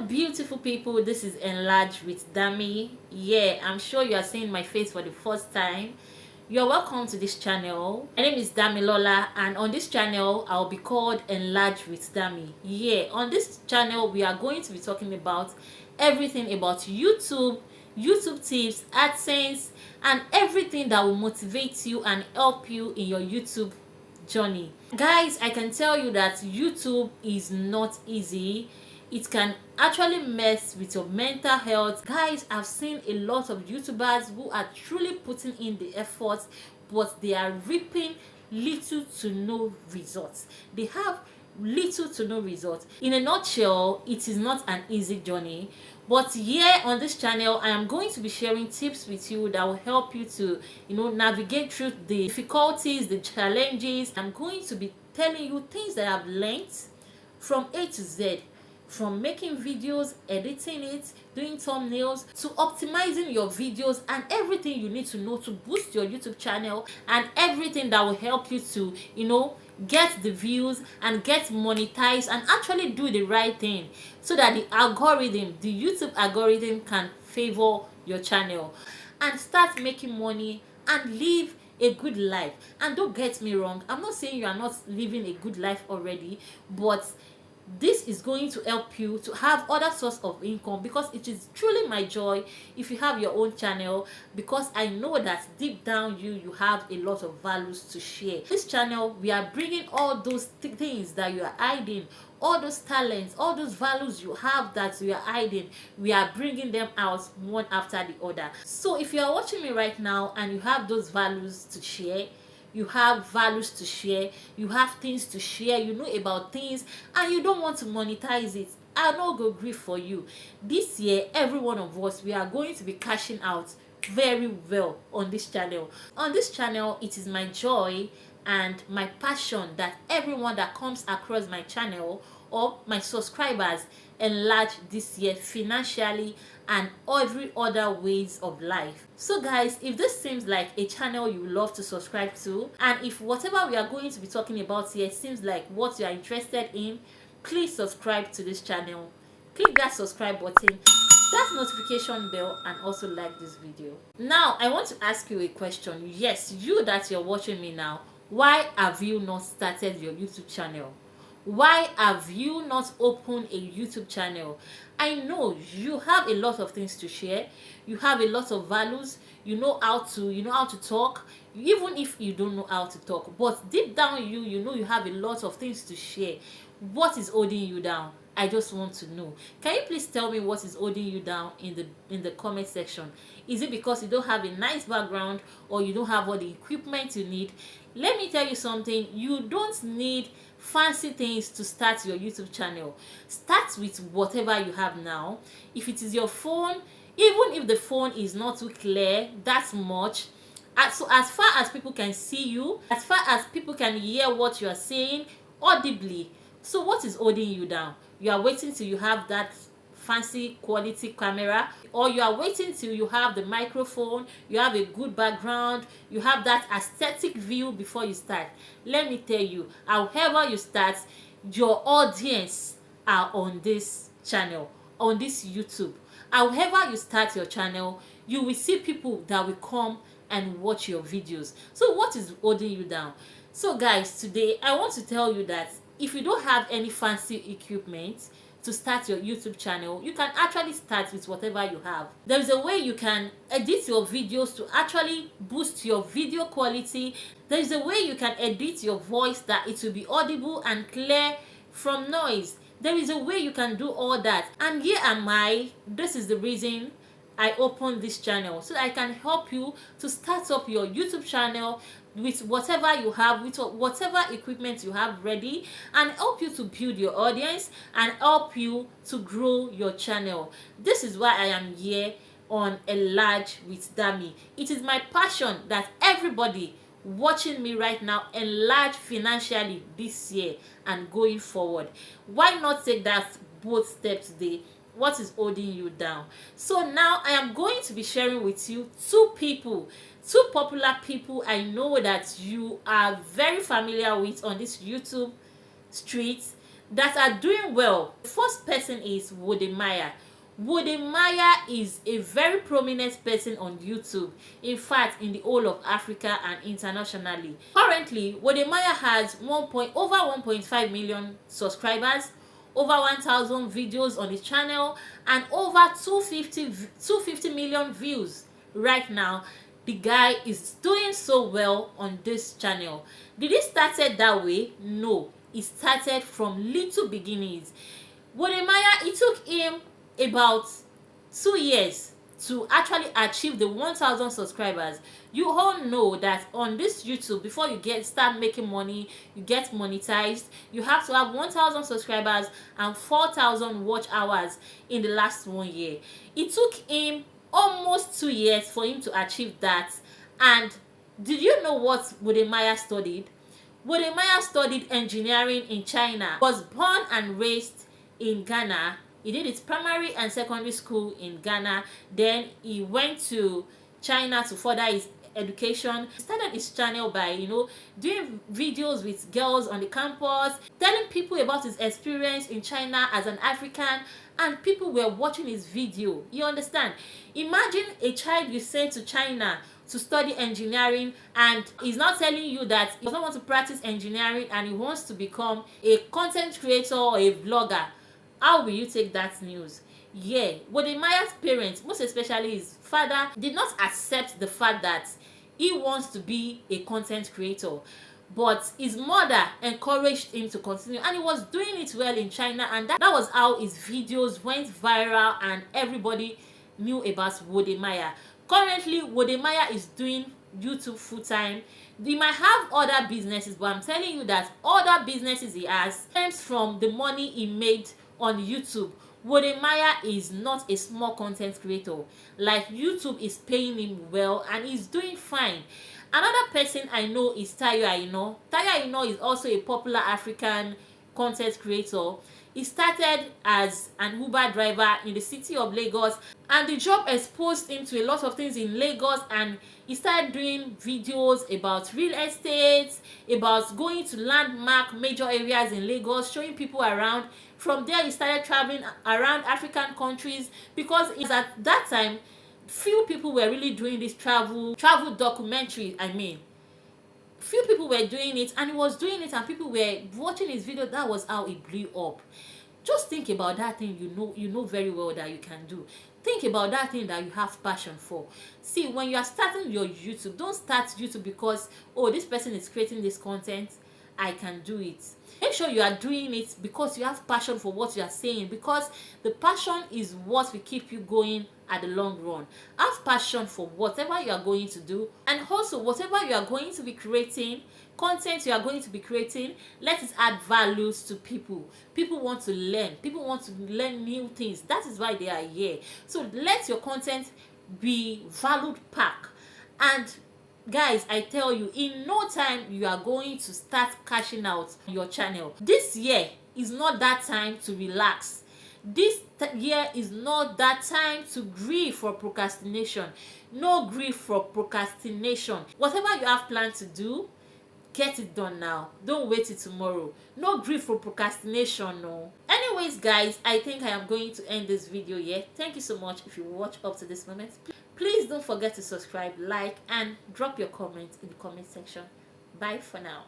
beautiful people, this is Enlarge with Dami. Yeah, I'm sure you are seeing my face for the first time. You're welcome to this channel. My name is Damilola, and on this channel I'll be called Enlarge with Dami. Yeah, on this channel we are going to be talking about everything about YouTube tips, AdSense, and everything that will motivate you and help you in your YouTube journey. Guys, I can tell you that YouTube is not easy. It can actually mess with your mental health. Guys, I've seen a lot of YouTubers who are truly putting in the effort, but they are reaping little to no results. They have little to no results. In a nutshell, it is not an easy journey, but here on this channel I am going to be sharing tips with you that will help you to navigate through the difficulties, the challenges. I'm going to be telling you things that I've learned from A to Z, from making videos, editing it, doing thumbnails, to optimizing your videos, and everything you need to know to boost your YouTube channel, and everything that will help you to get the views and get monetized and actually do the right thing, so that the YouTube algorithm can favor your channel and start making money and live a good life. And don't get me wrong, I'm not saying you are not living a good life already, but this is going to help you to have other source of income, because it is truly my joy if you have your own channel, because I know that deep down you have a lot of values to share. This channel, we are bringing all those things that you are hiding, all those talents, all those values you have that you are hiding. We are bringing them out one after the other. So if you are watching me right now and you have those values to share, you have values to share, you have things to share, you know about things, and you don't want to monetize it, I no go gree for you. This year, every one of us, we are going to be cashing out very well on this channel. On this channel, it is my joy and my passion that everyone that comes across my channel or my subscribers enlarge this year financially and every other ways of life. So guys, if this seems like a channel you love to subscribe to, and if whatever we are going to be talking about here seems like what you are interested in, please subscribe to this channel. Click that subscribe button, that notification bell, and also like this video. Now I want to ask you a question. Yes, you that you're watching me now, why have you not started your YouTube channel? Why have you not opened a YouTube channel? I know you have a lot of things to share, you have a lot of values, you know how to talk, even if you don't know how to talk, but deep down you know you have a lot of things to share. What is holding you down? I just want to know. Can you please tell me what is holding you down in the comment section? Is it because you don't have a nice background, or you don't have all the equipment you need? Let me tell you something, you don't need fancy things to start your YouTube channel. Start with whatever you have now. If it is your phone, even if the phone is not too clear that much, so as far as people can see you, as far as people can hear what you are saying audibly, so what is holding you down? You are waiting till you have that fancy quality camera, or you are waiting till you have the microphone, you have a good background, you have that aesthetic view before you start. Let me tell you, however you start, your audience are on this channel, on this YouTube. However you start your channel, you will see people that will come and watch your videos. So what is holding you down? So guys, today I want to tell you that if you don't have any fancy equipment to start your YouTube channel, you can actually start with whatever you have. There is a way you can edit your videos to actually boost your video quality. There is a way you can edit your voice that it will be audible and clear from noise. There is a way you can do all that, and here am I. This is the reason I opened this channel, so I can help you to start up your YouTube channel with whatever you have, with whatever equipment you have ready, and help you to build your audience and help you to grow your channel. This is why I am here on Enlarge with Dami. It is my passion that everybody watching me right now enlarge financially this year and going forward. Why not take that both steps today? What is holding you down? So now I am going to be sharing with you two popular people I know that you are very familiar with on this YouTube street. that are doing well. The first person is Wodemaya. Wodemaya is a very prominent person on YouTube, in fact in the whole of Africa and internationally. Currently, Wodemaya has over 1.5 million subscribers, over 1,000 videos on his channel, and over 250 million views right now. The guy is doing so well on this channel. Did it started that way? No, it started from little beginnings. Wodemaya, it took him about 2 years to actually achieve the 1,000 subscribers. You all know that on this YouTube, before you start making money, you get monetized, you have to have 1,000 subscribers and 4,000 watch hours in the last 1 year. It took him almost 2 years for him to achieve that. And did you know what Wodemaya studied? Wodemaya studied engineering in China. He was born and raised in Ghana. He did his primary and secondary school in Ghana. Then he went to China to further his education. He started his channel by, doing videos with girls on the campus, telling people about his experience in China as an African, and people were watching his video. You understand? Imagine a child you send to China to study engineering, and he's not telling you that he doesn't want to practice engineering and he wants to become a content creator or a vlogger. How will you take that news? Yeah, Wodemaya's parents, most especially his father, did not accept the fact that he wants to be a content creator, but his mother encouraged him to continue, and he was doing it well in China, and that was how his videos went viral and everybody knew about Wodemaya. Currently, Wodemaya is doing YouTube full-time. He might have other businesses, but I'm telling you that other businesses he has stems from the money he made on YouTube. Wodemaya is not a small content creator. Like, YouTube is paying him well and he's doing fine. Another person I know is Tayo Aino. Tayo Aino is also a popular African content creator. He started as an Uber driver in the city of Lagos, and the job exposed him to a lot of things in Lagos, and he started doing videos about real estate, about going to landmark major areas in Lagos, showing people around. From there, he started traveling around African countries, because it was at that time few people were really doing this travel documentary. Few people were doing it, and he was doing it and people were watching his video. That was how he blew up. Just think about that thing you know very well that you can do. Think about that thing that you have passion for. See, when you are starting your YouTube, don't start YouTube because, oh, this person is creating this content, I can do it. Make sure you are doing it because you have passion for what you are saying, because the passion is what will keep you going at the long run. Have passion for whatever you are going to do, and also whatever you are going to be creating, content you are going to be creating, let it add values to people. People want to learn. People want to learn new things. That is why they are here. So let your content be valued pack. And guys, I tell you, in no time you are going to start cashing out on your channel. This year is not that time to relax. This year is not that time to grieve for procrastination. No grief for procrastination. Whatever you have planned to do, get it done now. Don't wait till tomorrow. No grief for procrastination. No. Anyways, guys, I think I am going to end this video here. Thank you so much if you watch up to this moment. Please don't forget to subscribe, like, and drop your comments in the comment section. Bye for now.